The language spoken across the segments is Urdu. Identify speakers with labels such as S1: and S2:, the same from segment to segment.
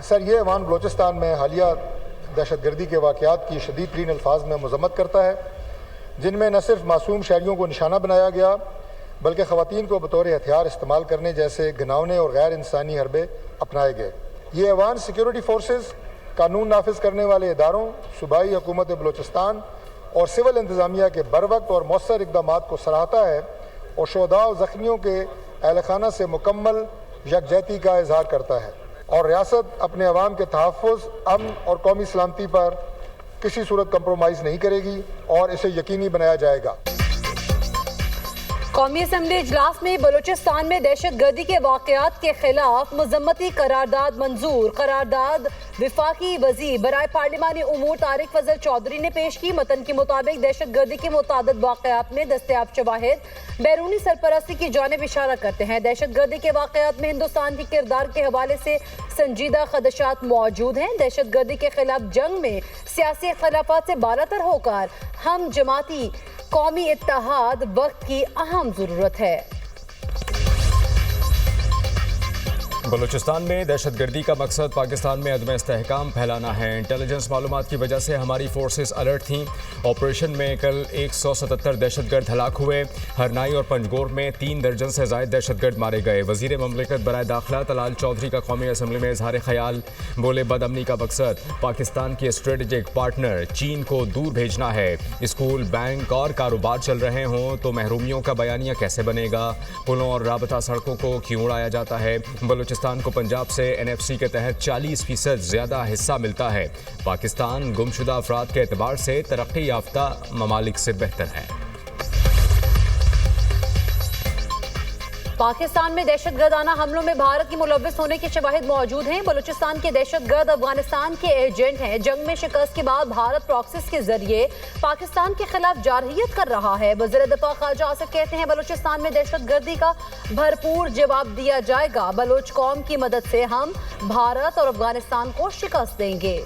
S1: سر یہ ایوان بلوچستان میں حالیہ دہشت گردی کے واقعات کی شدید ترین الفاظ میں مذمت کرتا ہے، جن میں نہ صرف معصوم شہریوں کو نشانہ بنایا گیا بلکہ خواتین کو بطور ہتھیار استعمال کرنے جیسے گھناؤنے اور غیر انسانی حربے اپنائے گئے۔ یہ ایوان سیکیورٹی فورسز، قانون نافذ کرنے والے اداروں، صوبائی حکومت بلوچستان اور سول انتظامیہ کے بروقت اور مؤثر اقدامات کو سراہتا ہے اور شہداء و زخمیوں کے اہل خانہ سے مکمل یکجہتی کا اظہار کرتا ہے، اور ریاست اپنے عوام کے تحفظ، امن اور قومی سلامتی پر کسی صورت کمپرومائز نہیں کرے گی اور اسے یقینی بنایا جائے گا۔
S2: قومی اسمبلی اجلاس میں بلوچستان میں دہشت گردی کے واقعات کے خلاف مذمتی قرارداد منظور۔ قرارداد وفاقی وزیر برائے پارلیمانی امور طارق فضل چودھری نے پیش کی۔ متن کے مطابق دہشت گردی کے متعدد واقعات میں دستیاب شواہد بیرونی سرپرستی کی جانب اشارہ کرتے ہیں۔ دہشت گردی کے واقعات میں ہندوستان کے کردار کے حوالے سے سنجیدہ خدشات موجود ہیں۔ دہشت گردی کے خلاف جنگ میں سیاسی اختلافات سے بالاتر ہو کر ہم جماعتی قومی اتحاد وقت کی اہم ضرورت ہے۔
S3: بلوچستان میں دہشت گردی کا مقصد پاکستان میں عدم استحکام پھیلانا ہے۔ انٹیلیجنس معلومات کی وجہ سے ہماری فورسز الرٹ تھیں۔ آپریشن میں کل 177 دہشت گرد ہلاک ہوئے۔ ہرنائی اور پنجگور میں 3 درجن سے زائد دہشت گرد مارے گئے۔ وزیر مملکت برائے داخلہ طلال چودھری کا قومی اسمبلی میں اظہار خیال، بولے بد امنی کا مقصد پاکستان کے اسٹریٹجک پارٹنر چین کو دور بھیجنا ہے۔ اسکول، بینک اور کاروبار چل رہے ہوں تو محرومیوں کا بیانیہ کیسے بنے گا؟ پلوں اور رابطہ سڑکوں کو کیوں اڑایا جاتا ہے؟ بلوچستان کو پنجاب سے NFC کے تحت 40% زیادہ حصہ ملتا ہے۔ پاکستان گمشدہ افراد کے اعتبار سے ترقی یافتہ ممالک سے بہتر ہے۔
S2: پاکستان میں دہشت گردانہ حملوں میں بھارت کی ملوث ہونے کے شواہد موجود ہیں۔ بلوچستان کے دہشت گرد افغانستان کے ایجنٹ ہیں۔ جنگ میں شکست کے بعد بھارت پراکسیز کے ذریعے پاکستان کے خلاف جارحیت کر رہا ہے۔ وزیر دفاع خواجہ آصف کہتے ہیں بلوچستان میں دہشت گردی کا بھرپور جواب دیا جائے گا۔ بلوچ قوم کی مدد سے ہم بھارت اور افغانستان کو شکست دیں گے۔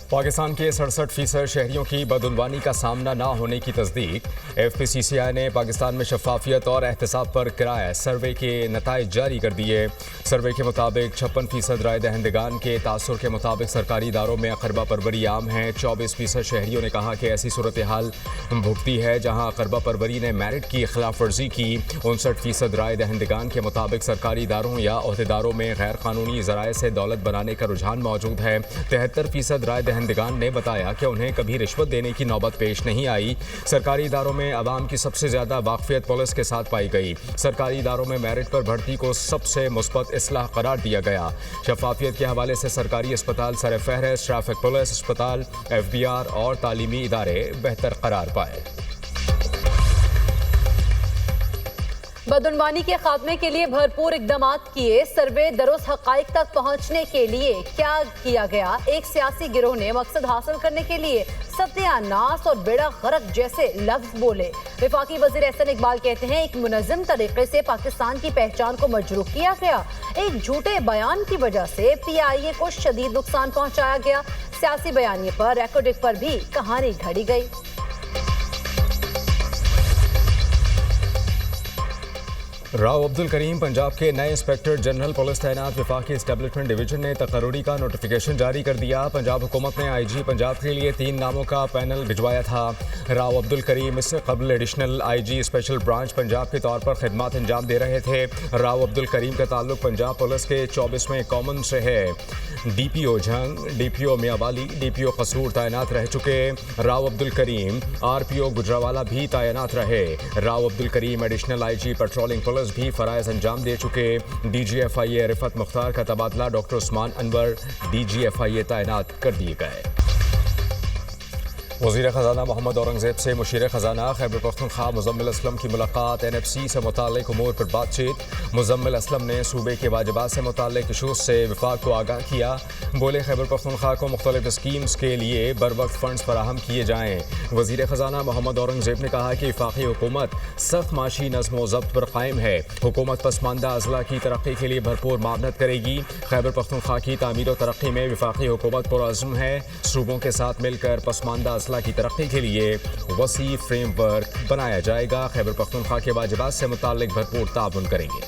S3: پاکستان کے 67% شہریوں کی بدعنوانی کا سامنا نہ ہونے کی تصدیق۔ FPCCI نے پاکستان میں شفافیت اور احتساب پر کرائے سروے کے نتائج جاری کر دیے۔ سروے کے مطابق 56% رائے دہندگان کے تاثر کے مطابق سرکاری اداروں میں اقربا پروری عام ہے۔ 24% شہریوں نے کہا کہ ایسی صورتحال بھگتی ہے جہاں اقربا پروری نے میرٹ کی خلاف ورزی کی۔ 59% رائے دہندگان کے مطابق سرکاری اداروں یا عہدیداروں میں غیر قانونی ذرائع سے دولت بنانے کا رجحان موجود ہے۔ 73% رائے دہندگان نے بتایا کہ انہیں کبھی رشوت دینے کی نوبت پیش نہیں آئی۔ سرکاری اداروں میں عوام کی سب سے زیادہ واقفیت پولیس کے ساتھ پائی گئی۔ سرکاری اداروں میں میرٹ پر بھرتی کو سب سے مثبت اصلاح قرار دیا گیا۔ شفافیت کے حوالے سے سرکاری اسپتال سر فہرست، ٹریفک پولیس اسپتال، FBR اور تعلیمی ادارے بہتر قرار پائے۔
S2: بدعنوانی کے خاتمے کے لیے بھرپور اقدامات کیے۔ سروے درست حقائق تک پہنچنے کے لیے کیا کیا گیا؟ ایک سیاسی گروہ نے مقصد حاصل کرنے کے لیے ستیہ ناس اور بیڑا غرق جیسے لفظ بولے۔ وفاقی وزیر احسن اقبال کہتے ہیں ایک منظم طریقے سے پاکستان کی پہچان کو مجروح کیا گیا۔ ایک جھوٹے بیان کی وجہ سے PIA کو شدید نقصان پہنچایا گیا۔ سیاسی بیانیے پر ریکارڈنگ پر بھی کہانی گھڑی گئی۔
S3: راؤ عبدالکریم پنجاب کے نئے انسپکٹر جنرل پولیس تعینات۔ وفاقی اسٹیبلشمنٹ ڈویژن نے تقرری کا نوٹیفیکیشن جاری کر دیا۔ پنجاب حکومت نے IG پنجاب کے لیے 3 ناموں کا پینل بھجوایا تھا۔ راؤ عبدالکریم اس سے قبل additional IG special branch Punjab کے طور پر خدمات انجام دے رہے تھے۔ راؤ عبدالکریم کا تعلق پنجاب پولیس کے 24ویں کامن سے ہے۔ DPO جھنگ، DPO میاوالی، DPO قصور تعینات رہ چکے۔ راؤ عبدالکریم RPO گجراوالا بھی تعینات رہے۔ Rao Abdul Karim additional IG patrolling police بھی فرائض انجام دے چکے۔ DG FIA رفعت مختار کا تبادلہ ڈاکٹر عثمان انور DG FIA تعینات کر دیے گئے۔ وزیر خزانہ محمد اورنگزیب سے مشیر خزانہ خیبر پختونخوا مزمل اسلم کی ملاقات۔ NFC سے متعلق امور پر بات چیت۔ مزمل اسلم نے صوبے کے واجبات سے متعلق ایشوز سے وفاق کو آگاہ کیا۔ بولے خیبر پختونخوا کو مختلف اسکیمز کے لیے بروقت فنڈز فراہم کیے جائیں۔ وزیر خزانہ محمد اورنگزیب نے کہا کہ وفاقی حکومت سخت معاشی نظم و ضبط پر قائم ہے۔ حکومت پسماندہ اضلاع کی ترقی کے لیے بھرپور معاونت کرے گی۔ خیبر پختونخوا کی تعمیر و ترقی میں وفاقی حکومت پرعزم ہے۔ صوبوں کے ساتھ مل کر پسماندہ اضلاع کی ترقی کے لیے وسیع فریم ورک بنایا جائے گا۔ خیبر پختونخوا کے واجبات سے متعلق بھرپور تعاون کریں گے۔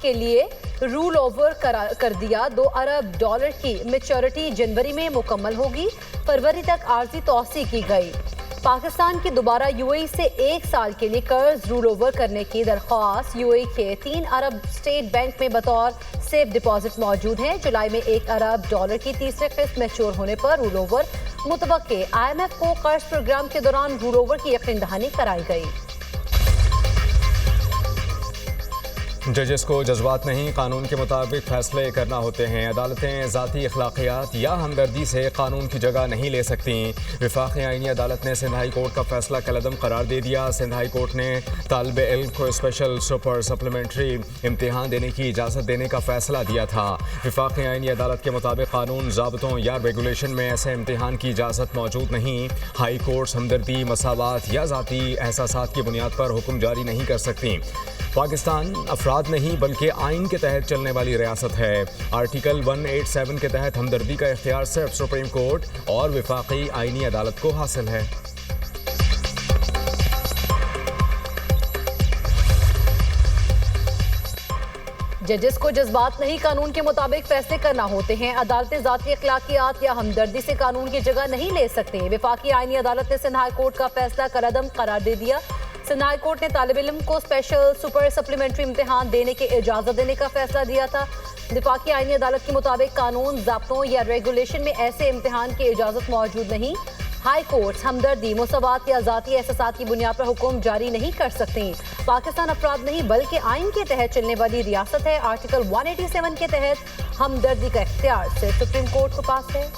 S2: کے لیے رول اوور کر دیا۔ $2 ارب کی میچورٹی جنوری میں مکمل ہوگی، فروری تک عارضی توسیع کی گئی۔ پاکستان کی دوبارہ UAE سے ایک سال کے لیے قرض رول اوور کرنے کی درخواست UAE کے 3 ارب اسٹیٹ بینک میں بطور سیف ڈپازٹ موجود ہے۔ جولائی میں $1 ارب کی تیسری قسط میچور ہونے پر رول اوور متوقع۔ IMF کو قرض پروگرام کے دوران رول اوور کی یقین دہانی کرائی گئی۔
S3: ججز کو جذبات نہیں، قانون کے مطابق فیصلے کرنا ہوتے ہیں۔ عدالتیں ذاتی اخلاقیات یا ہمدردی سے قانون کی جگہ نہیں لے سکتی۔ وفاقی آئینی عدالت نے سندھ ہائی کورٹ کا فیصلہ کالعدم قرار دے دیا۔ سندھ ہائی کورٹ نے طالب علم کو اسپیشل سپر سپلیمنٹری امتحان دینے کی اجازت دینے کا فیصلہ دیا تھا۔ وفاقی آئینی عدالت کے مطابق قانون، ضابطوں یا ریگولیشن میں ایسے امتحان کی اجازت موجود نہیں۔ ہائی کورٹس ہمدردی، مساوات یا ذاتی احساسات کی بنیاد پر حکم جاری نہیں کر سکتی۔ پاکستان افراد نہیں بلکہ آئین کے تحت چلنے والی ریاست ہے۔ آرٹیکل 187 کے تحت ہمدردی کا اختیار صرف سپریم کورٹ اور وفاقی آئینی عدالت کو حاصل ہے۔
S2: ججز کو جذبات نہیں، قانون کے مطابق فیصلے کرنا ہوتے ہیں۔ عدالتیں ذاتی اخلاقیات یا ہمدردی سے قانون کی جگہ نہیں لے سکتے۔ وفاقی آئینی عدالت نے سندھ ہائی کورٹ کا فیصلہ کالعدم قرار دے دیا۔ سندھ ہائی کورٹ نے طالب علم کو اسپیشل سپر سپلیمنٹری امتحان دینے کی اجازت دینے کا فیصلہ دیا تھا۔ وفاقی آئینی عدالت کے مطابق قانون، ضابطوں یا ریگولیشن میں ایسے امتحان کی اجازت موجود نہیں۔ ہائی کورٹس ہمدردی، مساوات یا ذاتی احساسات کی بنیاد پر حکم جاری نہیں کر سکتے۔ پاکستان افراد نہیں بلکہ آئین کے تحت چلنے والی ریاست ہے۔ آرٹیکل 187 کے تحت ہمدردی کا اختیار صرف سپریم کورٹ کے پاس ہے۔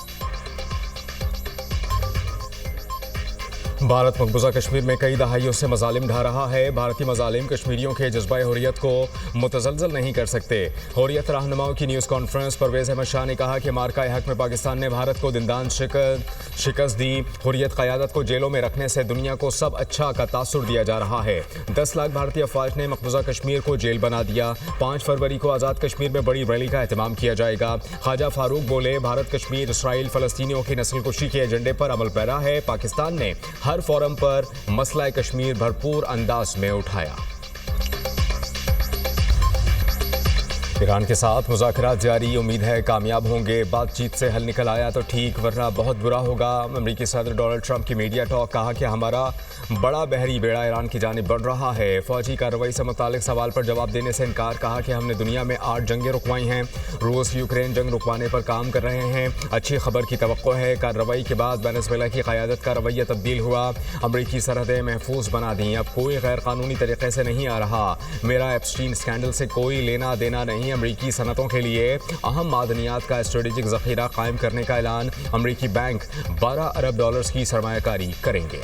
S3: بھارت مقبوضہ کشمیر میں کئی دہائیوں سے مظالم ڈھا رہا ہے۔ بھارتی مظالم کشمیریوں کے جذبہ حریت کو متزلزل نہیں کر سکتے۔ حریت رہنماؤں کی نیوز کانفرنس پرویز احمد شاہ نے کہا کہ مارکہ حق میں پاکستان نے بھارت کو دندان شکست دی۔ حریت قیادت کو جیلوں میں رکھنے سے دنیا کو سب اچھا کا تاثر دیا جا رہا ہے۔ 10 لاکھ بھارتی افواج نے مقبوضہ کشمیر کو جیل بنا دیا۔ 5 فروری کو آزاد کشمیر میں بڑی ریلی کا اہتمام کیا جائے گا۔ خواجہ فاروق بولے، بھارت کشمیر، اسرائیل، فلسطینیوں کی نسل کشی کے ایجنڈے پر عمل پیرا ہے۔ پاکستان نے ہر فورم پر مسئلہ کشمیر بھرپور انداز میں اٹھایا۔ ایران کے ساتھ مذاکرات جاری، امید ہے کامیاب ہوں گے۔ بات چیت سے حل نکل آیا تو ٹھیک، ورنہ بہت برا ہوگا۔ امریکی صدر ڈونلڈ ٹرمپ کی میڈیا ٹاک، کہا کہ ہمارا بڑا بحری بیڑا ایران کی جانب بڑھ رہا ہے۔ فوجی کارروائی سے متعلق سوال پر جواب دینے سے انکار، کہا کہ ہم نے دنیا میں 8 جنگیں رکوائی ہیں۔ روس یوکرین جنگ رکوانے پر کام کر رہے ہیں۔ اچھی خبر کی توقع ہے۔ کارروائی کے بعد وینزویلا کی قیادت کا رویہ تبدیل ہوا۔ امریکی سرحدیں محفوظ بنا دیں، اب کوئی غیر قانونی طریقے سے نہیں آ رہا۔ میرا ایپسٹین اسکینڈل سے کوئی لینا دینا نہیں۔ امریکی صنعتوں کے لیے اہم معدنیات کا اسٹریٹجک ذخیرہ قائم کرنے کا اعلان۔ امریکی بینک $12 ارب کی سرمایہ کاری کریں گے۔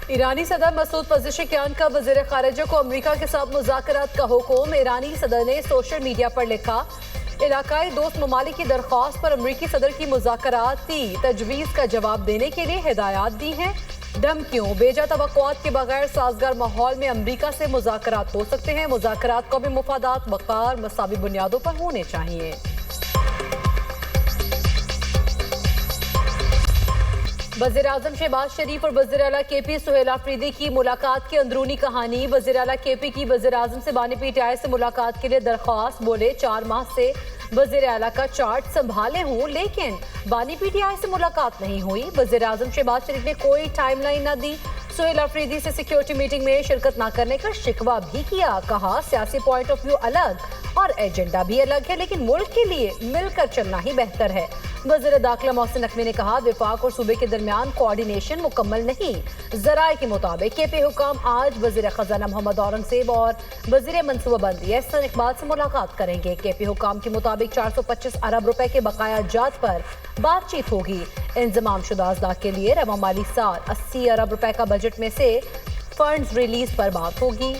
S2: ایرانی صدر مسعود پزشکیان کا وزیر خارجہ کو امریکہ کے ساتھ مذاکرات کا حکم۔ ایرانی صدر نے سوشل میڈیا پر لکھا، علاقائی دوست ممالک کی درخواست پر امریکی صدر کی مذاکراتی تجویز کا جواب دینے کے لیے ہدایات دی ہیں۔ دھمکیوں، بیجا توقعات کے بغیر سازگار ماحول میں امریکہ سے مذاکرات ہو سکتے ہیں۔ مذاکرات قومی مفادات، وقار، مساوی بنیادوں پر ہونے چاہیے۔ وزیر اعظم شہباز شریف اور وزیر اعلیٰ KP سہیل آفریدی کی ملاقات کی اندرونی کہانی۔ وزیر اعلیٰ KP کی وزیر اعظم سے بانی PTI سے ملاقات کے لیے درخواست۔ بولے 4 ماہ سے وزیر اعلیٰ کا چارٹ سنبھالے ہوں لیکن بانی PTI سے ملاقات نہیں ہوئی۔ وزیر اعظم شہباز شریف نے کوئی ٹائم لائن نہ دی۔ سہیل آفریدی سے سیکیورٹی میٹنگ میں شرکت نہ کرنے کا شکوہ بھی کیا۔ کہا سیاسی پوائنٹ آف ویو الگ اور ایجنڈا بھی الگ ہے، لیکن ملک کے لیے مل کر چلنا ہی بہتر ہے۔ وزیر داخلہ محسن نقوی نے کہا وفاق اور صوبے کے درمیان کوارڈینیشن مکمل نہیں۔ ذرائع کے مطابق KP حکام آج وزیر خزانہ محمد اورنگزیب اور وزیر منصوبہ بندی احسن اقبال سے ملاقات کریں گے۔ KP حکام کے مطابق 425 ارب روپے کے بقایا جات پر بات چیت ہوگی۔ انضمام شدہ اضلاع کے لیے رواں مالی سال 80 ارب روپے کا بجٹ میں سے فنڈز ریلیز پر بات ہوگی۔